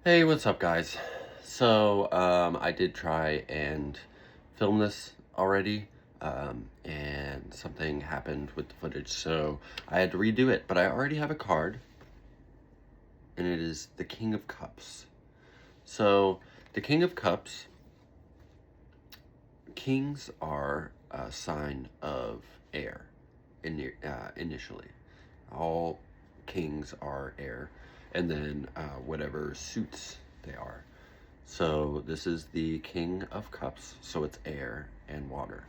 Hey, what's up, guys? I did try and film this already, and something happened with the footage, so I had to redo it. But I already have a card, and it is the King of Cups. So, the King of Cups, kings are a sign of air initially. All kings are air, and then whatever suits they are. So this is the King of Cups, so it's air and water.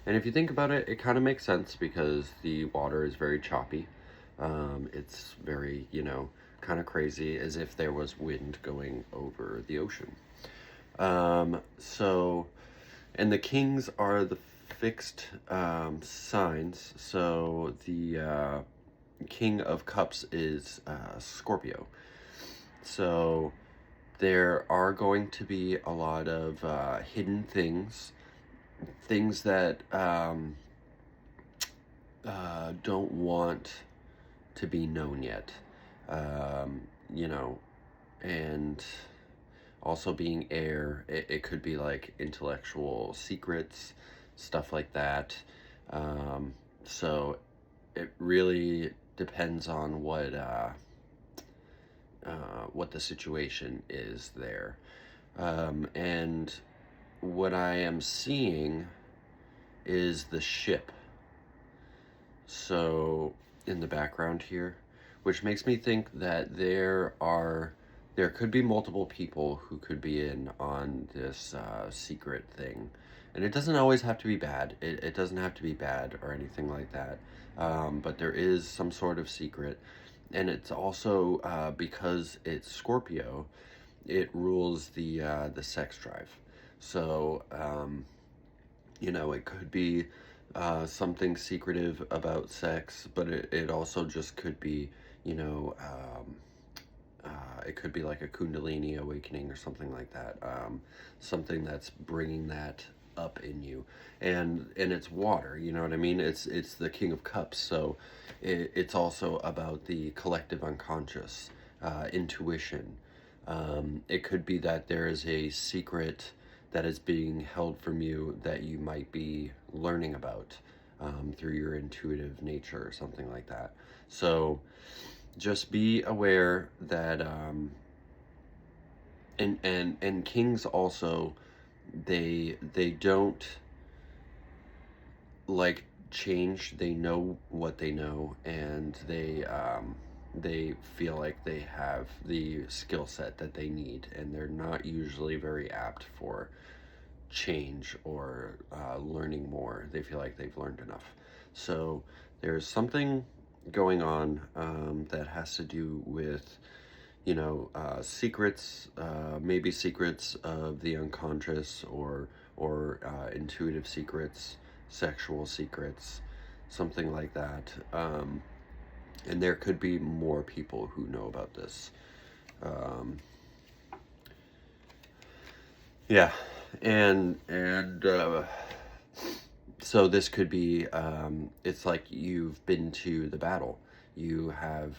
And if you think about it, it kind of makes sense because the water is very choppy. It's very, kind of crazy, as if there was wind going over the ocean. Um, so, and the kings are the fixed signs. So the King of Cups is Scorpio. So there are going to be a lot of hidden things that don't want to be known yet. Um, you know, and also being air, it could be like intellectual secrets, stuff like that. So it really depends on what the situation is there. And what I am seeing is the ship. So in the background here, which makes me think that there could be multiple people who could be in on this secret thing. And it doesn't always have to be bad. It doesn't have to be bad or anything like that. But there is some sort of secret. And it's also because it's Scorpio, it rules the sex drive. So it could be something secretive about sex, but it also just could be, you know, it could be like a Kundalini awakening or something like that. Something that's bringing that up in you, and it's water. You know what I mean? It's the King of Cups, so it's also about the collective unconscious, intuition. It could be that there is a secret that is being held from you that you might be learning about through your intuitive nature or something like that. So just be aware that and kings also, they don't like change. They know what they know, and they feel like they have the skill set that they need, and they're not usually very apt for change or learning more. They feel like they've learned enough. So there's something going on that has to do with, secrets, maybe secrets of the unconscious, or intuitive secrets, sexual secrets, something like that. And there could be more people who know about this. Um, yeah, and so this could be, it's like you've been to the battle. You have,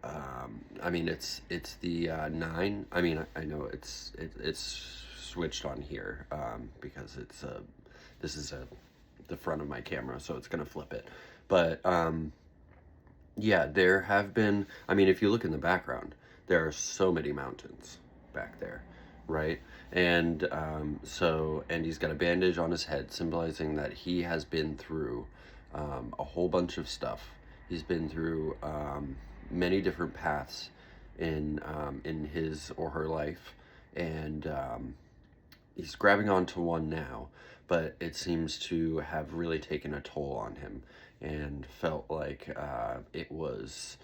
I mean, it's the nine. I mean, I know it's switched on here because this is the front of my camera, so it's gonna flip it. But yeah, there have been. I mean, if you look in the background, there are so many mountains back there, right? And he's got a bandage on his head, symbolizing that he has been through a whole bunch of stuff. He's been through many different paths in his or her life, and he's grabbing onto one now, but it seems to have really taken a toll on him, and felt like it was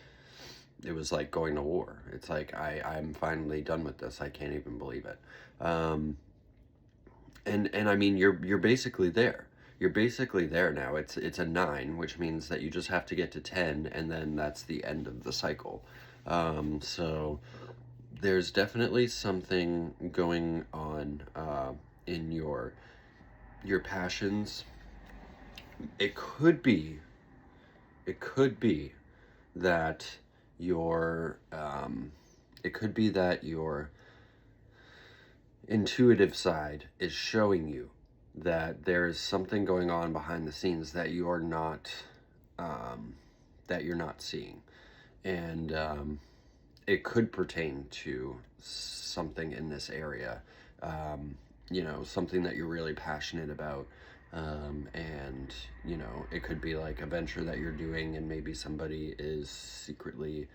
like going to war. It's like I'm finally done with this. I can't even believe it. Um, and I mean, you're basically there. You're basically there now. It's a nine, which means that you just have to get to 10, and then that's the end of the cycle. So there's definitely something going on in your passions. It could be, it could be that your it could be that your intuitive side is showing you that there's something going on behind the scenes that you are not um, that you're not seeing, and it could pertain to something in this area, um, something that you're really passionate about. And it could be like a venture that you're doing, and maybe somebody is secretly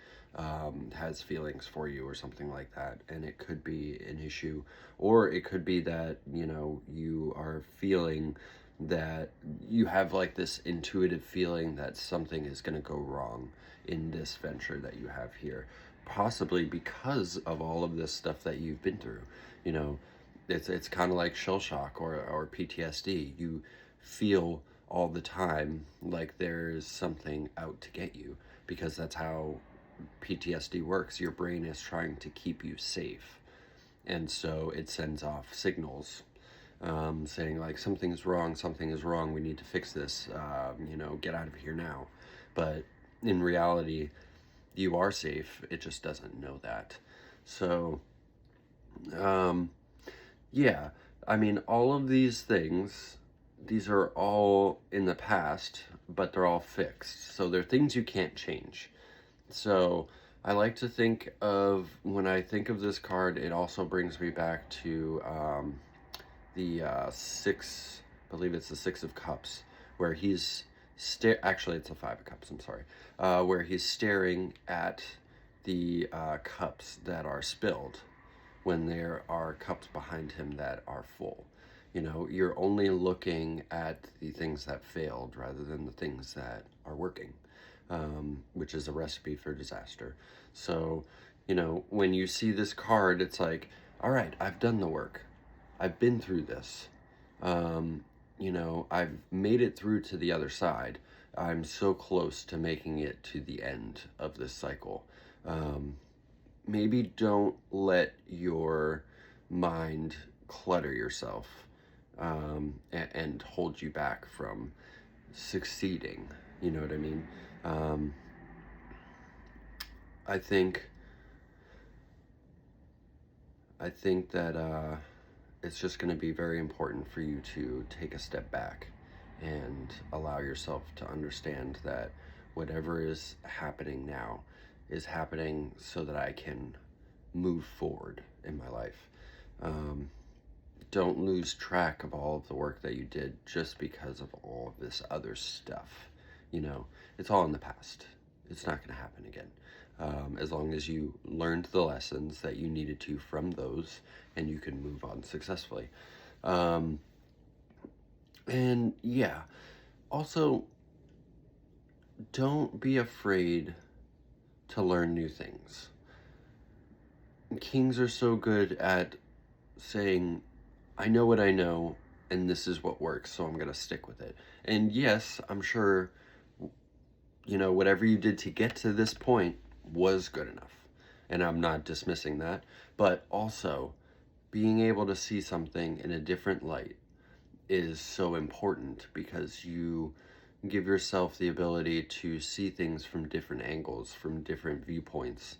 has feelings for you or something like that. And it could be an issue, or it could be that, you are feeling that you have like this intuitive feeling that something is going to go wrong in this venture that you have here, possibly because of all of this stuff that you've been through. You know, it's kind of like shell shock or PTSD. You feel all the time like there's something out to get you, because that's how PTSD works. Your brain is trying to keep you safe, and so it sends off signals, saying like something is wrong, we need to fix this, get out of here now. But in reality, you are safe, it just doesn't know that. So um, yeah, I mean, all of these things, these are all in the past, but they're all fixed, so they're things you can't change. So I like to think of, when I think of this card, it also brings me back to the six, I believe it's the Six of Cups, where he's actually it's a Five of Cups, I'm sorry, where he's staring at the cups that are spilled, when there are cups behind him that are full. You're only looking at the things that failed rather than the things that are working, which is a recipe for disaster. So, when you see this card, it's like, all right, I've done the work. I've been through this. I've made it through to the other side. I'm so close to making it to the end of this cycle. Maybe don't let your mind clutter yourself, and hold you back from succeeding. You know what I mean? Um, I think I think that it's just going to be very important for you to take a step back and allow yourself to understand that whatever is happening now is happening so that I can move forward in my life. Um, don't lose track of all of the work that you did just because of all of this other stuff. It's all in the past. It's not going to happen again. As long as you learned the lessons that you needed to from those, and you can move on successfully. Um, and yeah, also, don't be afraid to learn new things. Kings are so good at saying, I know what I know, and this is what works, so I'm going to stick with it. And yes, I'm sure, whatever you did to get to this point was good enough. And I'm not dismissing that. But also, being able to see something in a different light is so important, because you give yourself the ability to see things from different angles, from different viewpoints,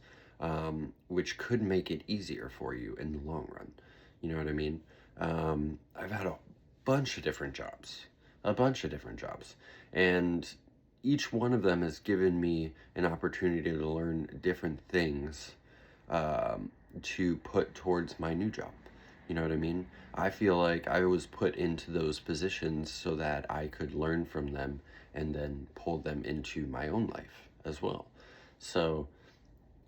which could make it easier for you in the long run. You know what I mean? I've had a bunch of different jobs, and each one of them has given me an opportunity to learn different things, to put towards my new job. You know what I mean? I feel like I was put into those positions so that I could learn from them and then pull them into my own life as well. So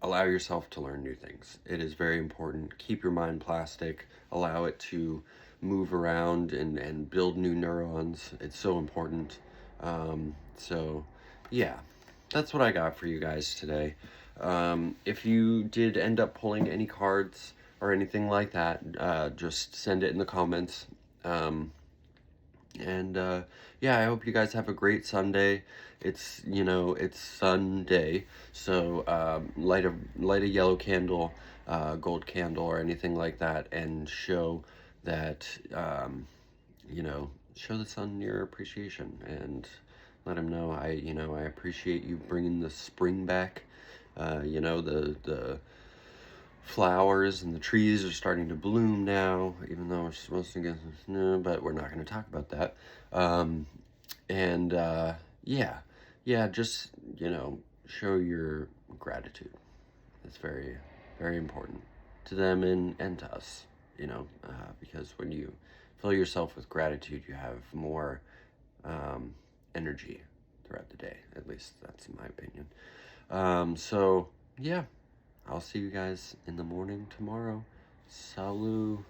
allow yourself to learn new things. It is very important. Keep your mind plastic. Allow it to move around and build new neurons. It's so important. So, yeah, that's what I got for you guys today. If you did end up pulling any cards or anything like that, just send it in the comments. And yeah, I hope you guys have a great Sunday. It's Sunday, so light a yellow candle, gold candle, or anything like that, and show that show the sun your appreciation, and let him know I appreciate you bringing the spring back. The flowers and the trees are starting to bloom now, even though we're supposed to get some snow, but we're not going to talk about that. Um, and yeah, yeah, just, show your gratitude. It's very, very important to them and to us, because when you fill yourself with gratitude, you have more um, energy throughout the day. At least that's my opinion. So, yeah, I'll see you guys in the morning tomorrow. Salut.